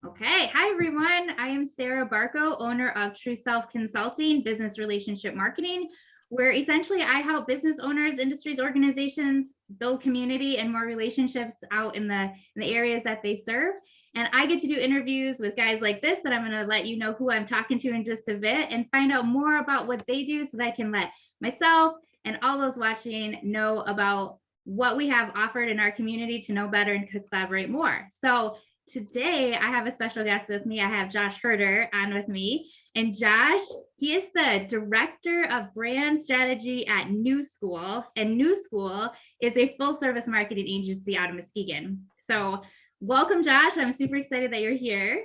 Okay. Hi, everyone. I am Sarah Barco, owner of True Self Consulting, Business Relationship Marketing, where essentially I help business owners, industries, organizations build community and more relationships out in the areas that they serve. And I get to do interviews with guys like this that I'm going to let you know who I'm talking to in just a bit and find out more about what they do so that I can let myself and all those watching know about what we have offered in our community to know better and to collaborate more. So today I have a special guest with me. I have Josh Herder on with me. And Josh, he is the director of brand strategy at New School. And New School is a full service marketing agency out of Muskegon. So welcome, Josh. I'm super excited that you're here.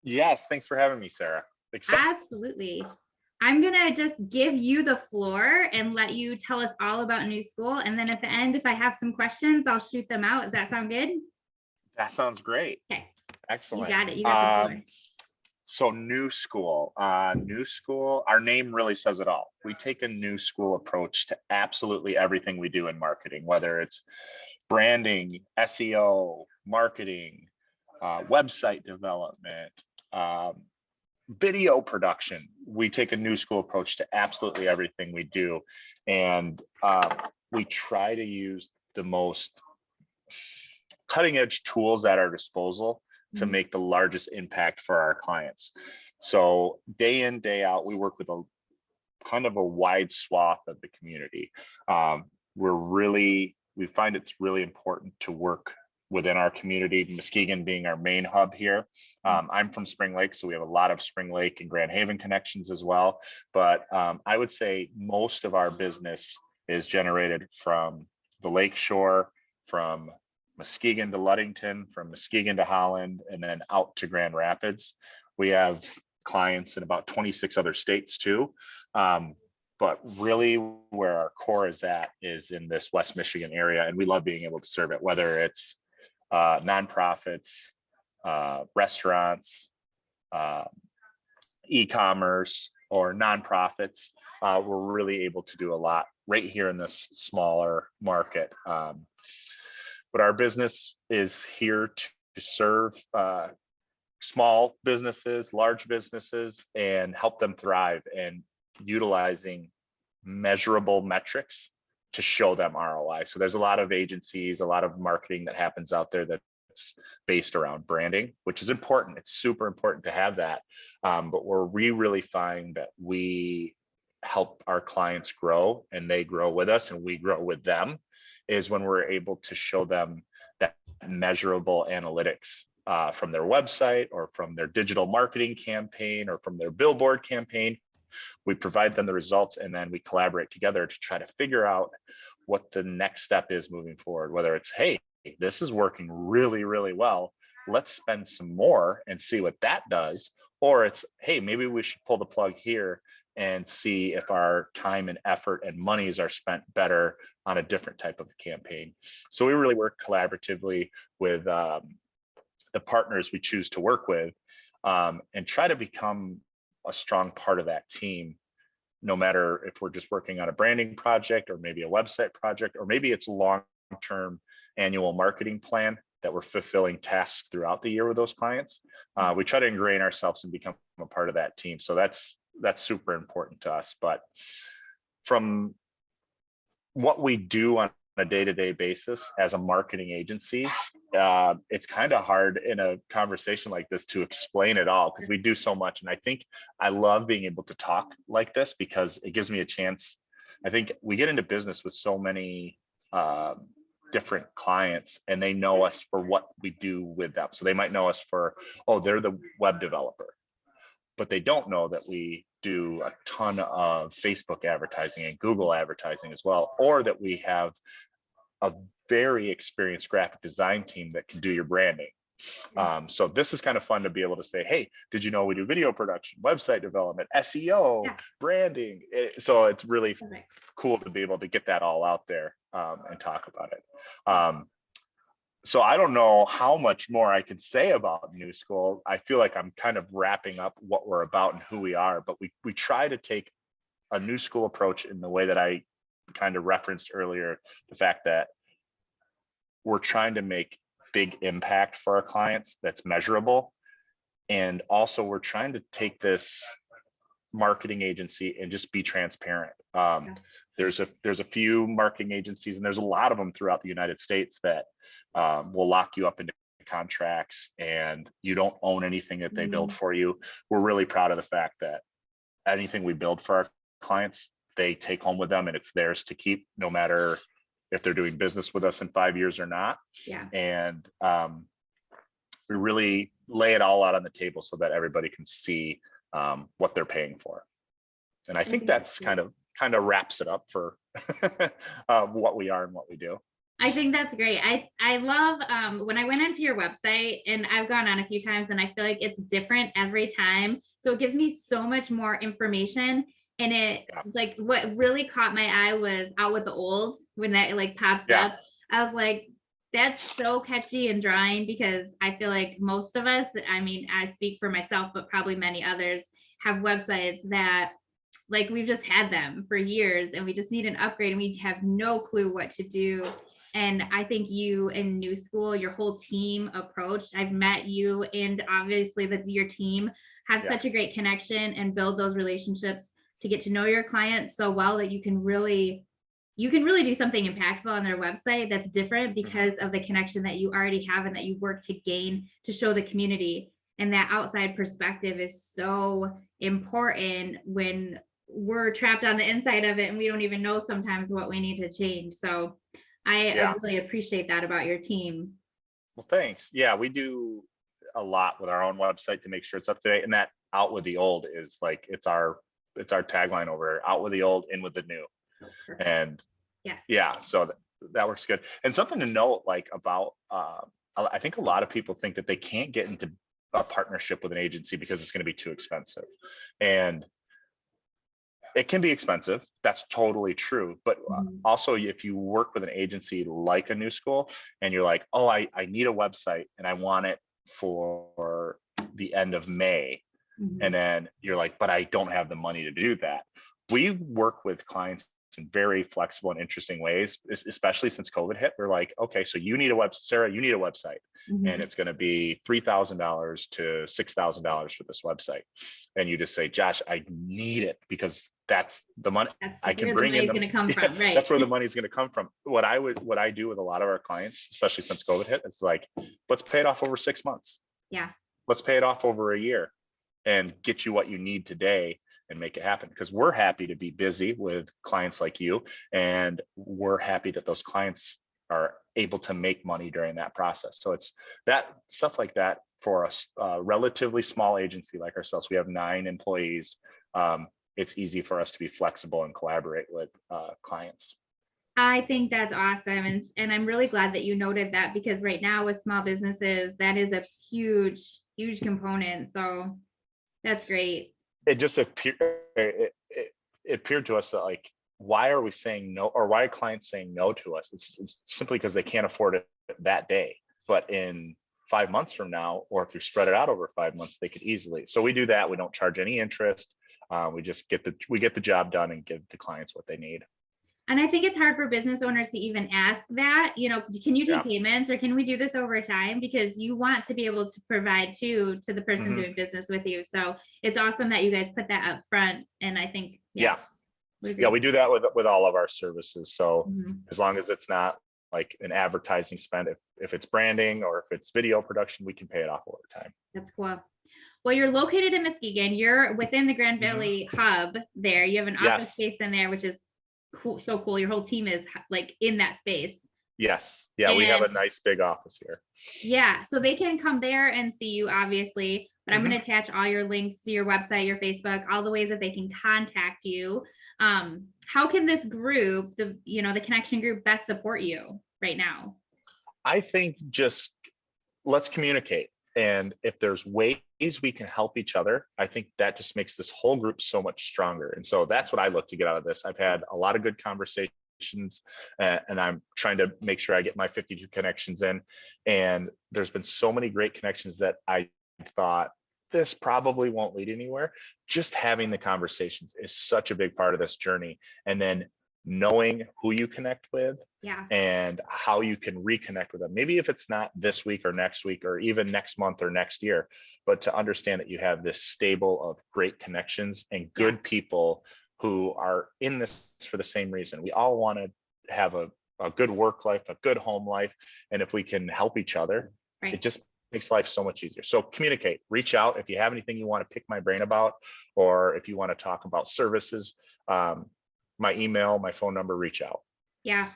Yes, thanks for having me, Sarah. Absolutely. I'm going to just give you the floor and let you tell us all about New School. And then at the end, if I have some questions, I'll shoot them out. Does that sound good? That sounds great. Okay. Excellent. You got it. You got the floor. So New School, our name really says it all. We take a new school approach to absolutely everything we do in marketing, whether it's branding, SEO, marketing, website development, video production. We take a new school approach to absolutely everything we do. And we try to use the most cutting edge tools at our disposal to make the largest impact for our clients. So day in, day out, we work with a kind of a wide swath of the community. We find it's really important to work within our community, Muskegon being our main hub here. I'm from Spring Lake, so we have a lot of Spring Lake and Grand Haven connections as well. But I would say most of our business is generated from the Lake Shore, from Muskegon to Ludington, from Muskegon to Holland, and then out to Grand Rapids. We have clients in about 26 other states too. But really where our core is at is in this West Michigan area, and we love being able to serve it, whether it's nonprofits, restaurants, e-commerce, or nonprofits. We're really able to do a lot right here in this smaller market. But our business is here to serve small businesses, large businesses, and help them thrive, and utilizing measurable metrics to show them ROI. So there's a lot of agencies, a lot of marketing that happens out there that's based around branding, which is important. It's super important to have that. But where we really find that we help our clients grow and they grow with us and we grow with them is when we're able to show them that measurable analytics from their website or from their digital marketing campaign or from their billboard campaign. We provide them the results, and then we collaborate together to try to figure out what the next step is moving forward, whether it's, hey, this is working really, really well. Let's spend some more and see what that does. Or it's, hey, maybe we should pull the plug here and see if our time and effort and monies are spent better on a different type of campaign. So we really work collaboratively with the partners we choose to work with, and try to become a strong part of that team, no matter if we're just working on a branding project or maybe a website project, or maybe it's a long-term annual marketing plan that we're fulfilling tasks throughout the year with those clients. We try to ingrain ourselves and become a part of that team. So that's super important to us. But from what we do on a day-to-day basis as a marketing agency, it's kind of hard in a conversation like this to explain it all, because we do so much. And I think I love being able to talk like this because it gives me a chance. I think we get into business with so many different clients, and they know us for what we do with them. So they might know us for, oh, they're the web developer, but they don't know that we do a ton of Facebook advertising and Google advertising as well, or that we have a very experienced graphic design team that can do your branding. So this is kind of fun to be able to say, hey, did you know we do video production, website development, SEO, branding? So it's really cool to be able to get that all out there and talk about it. So I don't know how much more I can say about New School. I feel like I'm kind of wrapping up what we're about and who we are, but we try to take a New School approach in the way that I kind of referenced earlier, the fact that we're trying to make big impact for our clients that's measurable. And also we're trying to take this marketing agency and just be transparent. Yeah. There's a few marketing agencies, and there's a lot of them throughout the United States that will lock you up into contracts, and you don't own anything that they build for you. We're really proud of the fact that anything we build for our clients, they take home with them, and it's theirs to keep, no matter if they're doing business with us in 5 years or not. Yeah. And we really lay it all out on the table so that everybody can see what they're paying for. And I think that's kind of wraps it up for what we are and what we do. I think that's great. I love when I went onto your website, and I've gone on a few times, and I feel like it's different every time. So it gives me so much more information. And it like what really caught my eye was Out with the Old, when that like pops up. I was like, that's so catchy and drawing, because I feel like most of us, I mean, I speak for myself, but probably many others have websites that like we've just had them for years and we just need an upgrade and we have no clue what to do. And I think you and New School, your whole team approach, I've met you, and obviously that your team have such a great connection and build those relationships to get to know your clients so well that you can really do something impactful on their website that's different because of the connection that you already have and that you work to gain to show the community. And that outside perspective is so important when we're trapped on the inside of it and we don't even know sometimes what we need to change. So I really appreciate that about your team. Well, thanks. Yeah, we do a lot with our own website to make sure it's up to date. And that Out with the Old is like, it's our tagline over Out with the Old, in with the new. And so that works good. And something to note, like about I think a lot of people think that they can't get into a partnership with an agency because it's going to be too expensive, and it can be expensive. That's totally true. But also, if you work with an agency like a New School and you're like, oh, I need a website and I want it for the end of May, and then you're like, but I don't have the money to do that. We work with clients in very flexible and interesting ways, especially since COVID hit. We're like, okay, so you need a website, Sarah, you need a website, and it's going to be $3,000 to $6,000 for this website. And you just say, Josh, I need it because that's the money I can bring in. Going to come from, right? That's where the money's going to come from. What I do with a lot of our clients, especially since COVID hit, it's like, let's pay it off over 6 months. Yeah. Let's pay it off over a year and get you what you need today and make it happen, because we're happy to be busy with clients like you, and we're happy that those clients are able to make money during that process. So it's that stuff like that for a relatively small agency like ourselves. We have 9 employees. It's easy for us to be flexible and collaborate with clients. I think that's awesome. And I'm really glad that you noted that, because right now with small businesses, that is a huge component. So that's great. It just appeared to us that, like, why are we saying no, or why are clients saying no to us? It's simply because they can't afford it that day. But in 5 months from now, or if you spread it out over 5 months, they could easily. So we do that. We don't charge any interest. We just get the job done and give the clients what they need. And I think it's hard for business owners to even ask that, can you take payments, or can we do this over time? Because you want to be able to provide to the person doing business with you. So it's awesome that you guys put that up front. And I think, we do that with all of our services. So as long as it's not like an advertising spend, if it's branding or if it's video production, we can pay it off over time. That's cool. Well, you're located in Muskegon. You're within the Grand Valley hub there. You have an office space in there, which is cool. So cool. Your whole team is like in that space. Yes. Yeah. We have a nice big office here. Yeah. So they can come there and see you, obviously, but I'm going to attach all your links to your website, your Facebook, all the ways that they can contact you. How can this group, the connection group, best support you right now? I think just let's communicate. And if there's ways we can help each other, I think that just makes this whole group so much stronger. And so that's what I look to get out of this. I've had a lot of good conversations, and I'm trying to make sure I get my 52 connections in. And there's been so many great connections that I thought this probably won't lead anywhere. Just having the conversations is such a big part of this journey. And then knowing who you connect with Yeah. and how you can reconnect with them. Maybe if it's not this week or next week or even next month or next year, but to understand that you have this stable of great connections and good people who are in this for the same reason. We all want to have a good work life, a good home life. And if we can help each other, Right. it just makes life so much easier. So communicate, reach out. If you have anything you want to pick my brain about, or if you want to talk about services, my email, my phone number, reach out. Yeah.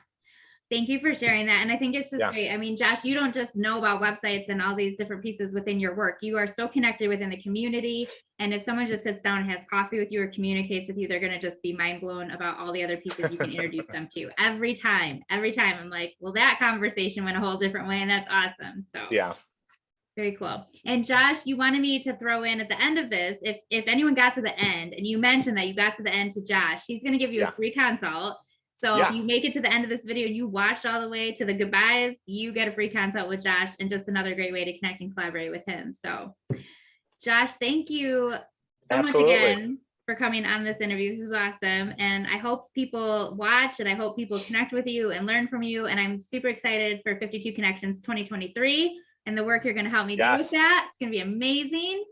Thank you for sharing that. And I think it's just great. I mean, Josh, you don't just know about websites and all these different pieces within your work. You are so connected within the community. And if someone just sits down and has coffee with you or communicates with you, they're going to just be mind blown about all the other pieces you can introduce them to every time. Every time I'm like, well, that conversation went a whole different way. And that's awesome. So yeah. Very cool. And Josh, you wanted me to throw in at the end of this, if anyone got to the end and you mentioned that you got to the end to Josh, he's going to give you a free consult. So if you make it to the end of this video and you watched all the way to the goodbyes, you get a free consult with Josh, and just another great way to connect and collaborate with him. So Josh, thank you so much again for coming on this interview. This is awesome. And I hope people watch, and I hope people connect with you and learn from you. And I'm super excited for 52 Connections 2023 and the work you're going to help me do with that. It's going to be amazing.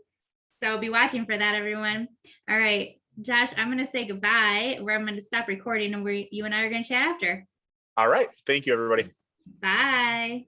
So be watching for that, everyone. All right, Josh, I'm going to say goodbye, where I'm going to stop recording, and you and I are going to chat after. All right. Thank you, everybody. Bye.